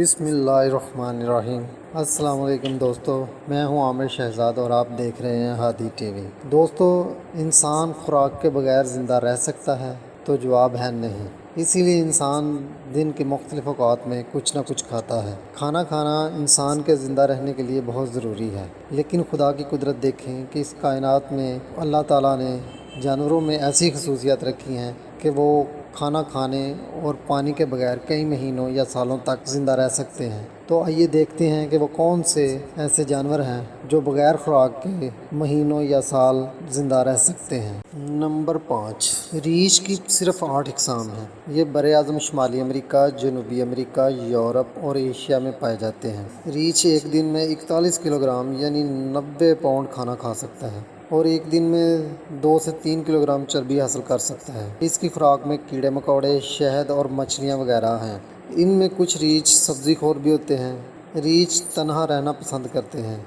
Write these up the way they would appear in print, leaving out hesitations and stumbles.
بسم اللہ الرحمن الرحیم۔ السلام علیکم دوستو، میں ہوں عامر شہزاد اور آپ دیکھ رہے ہیں ہادی ٹی وی۔ دوستو، انسان خوراک کے بغیر زندہ رہ سکتا ہے؟ تو جواب ہے نہیں۔ اسی لیے انسان دن کے مختلف اوقات میں کچھ نہ کچھ کھاتا ہے۔ کھانا کھانا انسان کے زندہ رہنے کے لیے بہت ضروری ہے، لیکن خدا کی قدرت دیکھیں کہ اس کائنات میں اللہ تعالیٰ نے جانوروں میں ایسی خصوصیات رکھی ہیں کہ وہ کھانا کھانے اور پانی کے بغیر کئی مہینوں یا سالوں تک زندہ رہ سکتے ہیں۔ تو آئیے دیکھتے ہیں کہ وہ کون سے ایسے جانور ہیں جو بغیر خوراک کے مہینوں یا سال زندہ رہ سکتے ہیں۔ نمبر 5، ریچھ کی صرف 8 اقسام ہیں۔ یہ براعظم شمالی امریکہ، جنوبی امریکہ، یورپ اور ایشیا میں پائے جاتے ہیں۔ ریچھ ایک دن میں 41 کلوگرام یعنی 90 پاؤنڈ کھانا کھا سکتا ہے اور ایک دن میں 2 سے 3 کلوگرام چربی حاصل کر سکتا ہے۔ اس کی خوراک میں کیڑے مکوڑے، شہد اور مچھلیاں وغیرہ ہیں۔ ان میں کچھ ریچھ سبزی خور بھی ہوتے ہیں۔ ریچھ تنہا رہنا پسند کرتے ہیں۔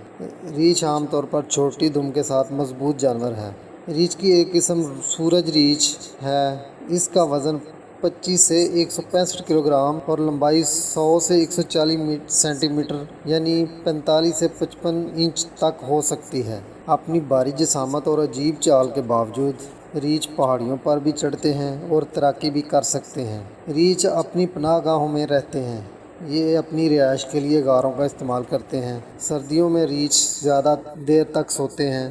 ریچھ عام طور پر چھوٹی دم کے ساتھ مضبوط جانور ہے۔ ریچھ کی ایک قسم سورج ریچھ ہے۔ اس کا وزن 25 سے 165 کلوگرام اور لمبائی 100 سے 140 سینٹی میٹر یعنی 45 سے 55 انچ تک ہو سکتی ہے۔ اپنی بھاری جسامت اور عجیب چال کے باوجود ریچھ پہاڑیوں پر بھی چڑھتے ہیں اور تیراکی بھی کر سکتے ہیں۔ ریچھ اپنی پناہ گاہوں میں رہتے ہیں۔ یہ اپنی رہائش کے لیے غاروں کا استعمال کرتے ہیں۔ سردیوں میں ریچھ زیادہ دیر تک سوتے ہیں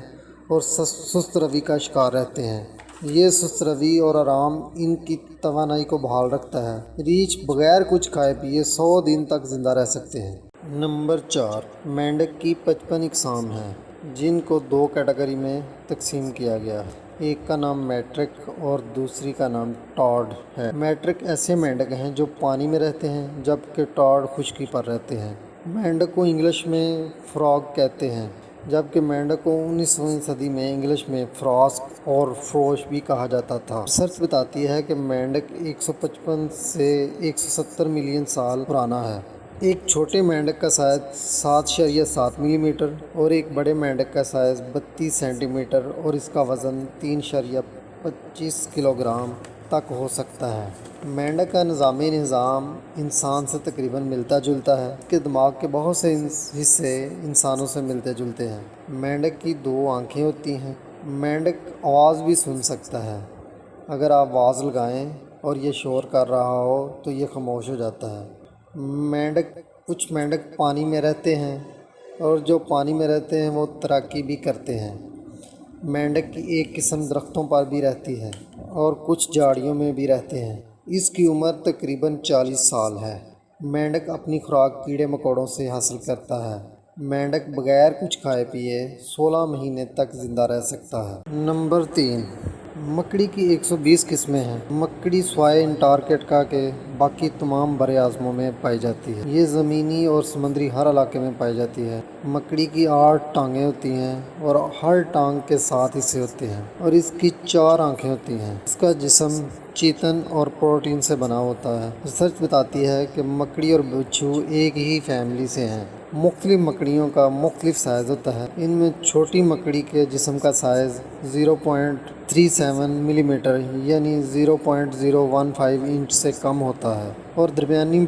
اور سست روی کا شکار رہتے ہیں۔ یہ سست روی اور آرام ان کی توانائی کو بحال رکھتا ہے۔ ریچھ بغیر کچھ کھائے پیے 100 دن تک زندہ رہ سکتے ہیں۔ نمبر 4، مینڈک کی 55 اقسام ہیں، جن کو 2 کیٹیگری میں تقسیم کیا گیا ہے۔ ایک کا نام میٹرک اور دوسری کا نام ٹاڈ ہے۔ میٹرک ایسے مینڈک ہیں جو پانی میں رہتے ہیں، جبکہ ٹاڈ خشکی پر رہتے ہیں۔ مینڈک کو انگلش میں فراگ کہتے ہیں، جبکہ مینڈک کو 19ویں صدی میں انگلش میں فراسک اور فروش بھی کہا جاتا تھا۔ ریسرچ بتاتی ہے کہ مینڈک 155 سے 170 ملین سال پرانا ہے۔ ایک چھوٹے مینڈک کا سائز 7.7 ملی میٹر اور ایک بڑے مینڈک کا سائز 32 سینٹی میٹر اور اس کا وزن 3.25 کلوگرام تک ہو سکتا ہے۔ مینڈک کا نظام انسان سے تقریباً ملتا جلتا ہے۔ اس کے دماغ کے بہت سے حصے انسانوں سے ملتے جلتے ہیں۔ مینڈک کی 2 آنکھیں ہوتی ہیں۔ مینڈک آواز بھی سن سکتا ہے۔ اگر آپ آواز لگائیں اور یہ شور کر رہا ہو تو یہ خاموش ہو جاتا ہے۔ کچھ مینڈک پانی میں رہتے ہیں اور جو پانی میں رہتے ہیں وہ تیراکی بھی کرتے ہیں۔ مینڈک کی ایک قسم درختوں پر بھی رہتی ہے اور کچھ جھاڑیوں میں بھی رہتے ہیں۔ اس کی عمر تقریباً 40 سال ہے۔ مینڈک اپنی خوراک کیڑے مکوڑوں سے حاصل کرتا ہے۔ مینڈک بغیر کچھ کھائے پیے 16 مہینے تک زندہ رہ سکتا ہے۔ نمبر 3، مکڑی کی 120 قسمیں ہیں۔ مکڑی سوائے انٹارکٹیکا کے باقی تمام براعظموں میں پائی جاتی ہے۔ یہ زمینی اور سمندری ہر علاقے میں پائی جاتی ہے۔ مکڑی کی 8 ٹانگیں ہوتی ہیں اور ہر ٹانگ کے 7 حصے ہوتے ہیں اور اس کی 4 آنکھیں ہوتی ہیں۔ اس کا جسم چیتن اور پروٹین سے بنا ہوتا ہے۔ ریسرچ بتاتی ہے کہ مکڑی اور بچھو ایک ہی فیملی سے ہیں۔ مختلف مکڑیوں کا مختلف سائز ہوتا ہے۔ ان میں چھوٹی مکڑی کے جسم کا سائز 0.37 ملی میٹر یعنی 0.015 انچ سے کم ہوتا ہے اور درمیانی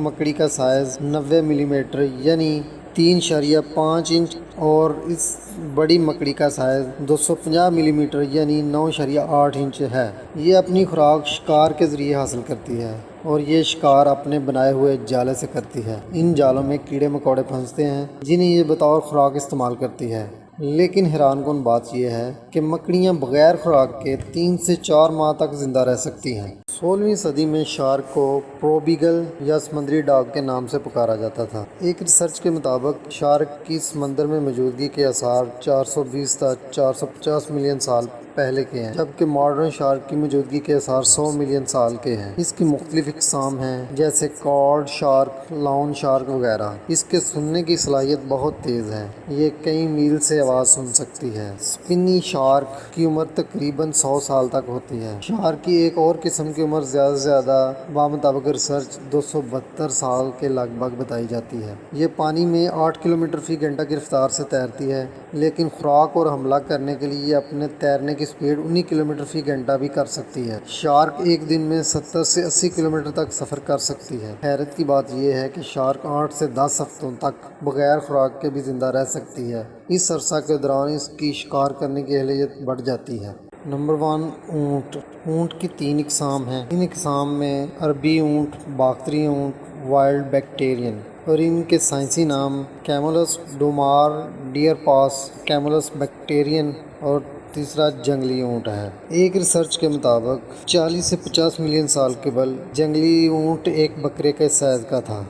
مکڑی کا سائز 90 ملی میٹر یعنی 3.5 انچ اور اس بڑی مکڑی کا سائز 250 ملی میٹر یعنی 9.8 انچ ہے۔ یہ اپنی خوراک شکار کے ذریعے حاصل کرتی ہے اور یہ شکار اپنے بنائے ہوئے جالے سے کرتی ہے۔ ان جالوں میں کیڑے مکوڑے پھنستے ہیں جنہیں یہ بطور خوراک استعمال کرتی ہے۔ لیکن حیران کن بات یہ ہے کہ مکڑیاں بغیر خوراک کے 3 سے 4 ماہ تک زندہ رہ سکتی ہیں۔ 16ویں صدی میں شارک کو پروبیگل یا سمندری ڈاگ کے نام سے پکارا جاتا تھا۔ ایک ریسرچ کے مطابق شارک کی سمندر میں موجودگی کے آثار 420 تا 450 ملین سال پہلے کے ہیں، جبکہ ماڈرن شارک کی موجودگی کے آثار 100 ملین سال کے ہیں۔ اس کی مختلف اقسام ہیں جیسے کارڈ شارک، لاؤن شارک وغیرہ۔ اس کے سننے کی صلاحیت بہت تیز ہے۔ یہ کئی میل سے آواز سن سکتی ہے۔ اسپنی شارک کی عمر تقریباً 100 سال تک ہوتی ہے۔ شارک کی ایک اور قسم کی عمر زیادہ سے زیادہ بمطابق ریسرچ 272 سال کے لگ بھگ بتائی جاتی ہے۔ یہ پانی میں 8 کلومیٹر فی گھنٹہ کی رفتار سے تیرتی ہے، لیکن خوراک اور حملہ کرنے کے لیے اپنے تیرنے کی سپیڈ 19 کلومیٹر فی گھنٹہ بھی کر سکتی ہے۔ شارک ایک دن میں 70 سے 80 کلومیٹر تک سفر کر سکتی ہے۔ حیرت کی بات یہ ہے کہ شارک 8 سے 10 ہفتوں تک بغیر خوراک کے بھی زندہ رہ سکتی ہے۔ اس عرصہ کے دوران اس کی شکار کرنے کی اہلیت بڑھ جاتی ہے۔ نمبر 1، اونٹ۔ اونٹ کی 3 اقسام ہیں۔ ان اقسام میں عربی اونٹ، باختری اونٹ، وائلڈ بیکٹیرین، اور ان کے سائنسی نام کیمولس ڈومار، ڈیئر پاس، کیمولس بیکٹیرین اور تیسرا جنگلی اونٹ ہے۔ ایک ریسرچ کے مطابق 40 سے 50 ملین سال قبل جنگلی اونٹ ایک بکرے کے سائز کا تھا۔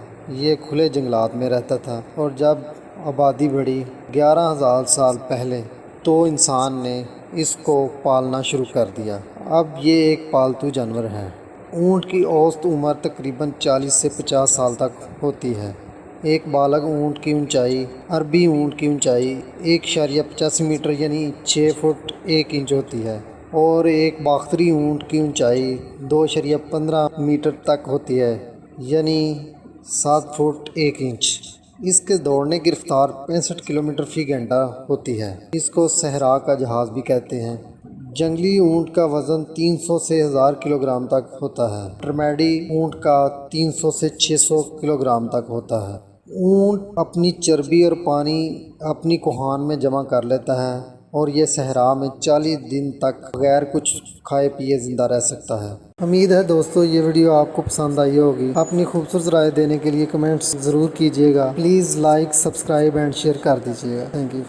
یہ کھلے جنگلات میں رہتا تھا اور جب آبادی بڑھی 11,000 سال پہلے تو انسان نے اس کو پالنا شروع کر دیا۔ اب یہ ایک پالتو جانور ہے۔ اونٹ کی اوسط عمر تقریباً 40 سے 50 سال تک ہوتی ہے۔ ایک بالغ اونٹ کی اونچائی عربی اونٹ کی اونچائی 1.85 میٹر یعنی 6 فٹ 1 انچ ہوتی ہے، اور ایک باختری اونٹ کی اونچائی 2.15 میٹر تک ہوتی ہے یعنی 7 فٹ 1 انچ۔ اس کے دوڑنے کی رفتار 65 کلومیٹر فی گھنٹہ ہوتی ہے۔ اس کو صحرا کا جہاز بھی کہتے ہیں۔ جنگلی اونٹ کا وزن 300 سے 1000 کلوگرام تک ہوتا ہے۔ ڈرمیڈی اونٹ کا 300 سے 600 کلوگرام تک ہوتا ہے۔ اونٹ اپنی چربی اور پانی اپنی کوہان میں جمع کر لیتا ہے اور یہ صحرا میں 40 دن تک بغیر کچھ کھائے پیے زندہ رہ سکتا ہے۔ امید ہے دوستو یہ ویڈیو آپ کو پسند آئی ہوگی۔ اپنی خوبصورت رائے دینے کے لیے کمنٹس ضرور کیجیے گا۔ Please like, subscribe and share کر دیجیے گا۔ Thank you.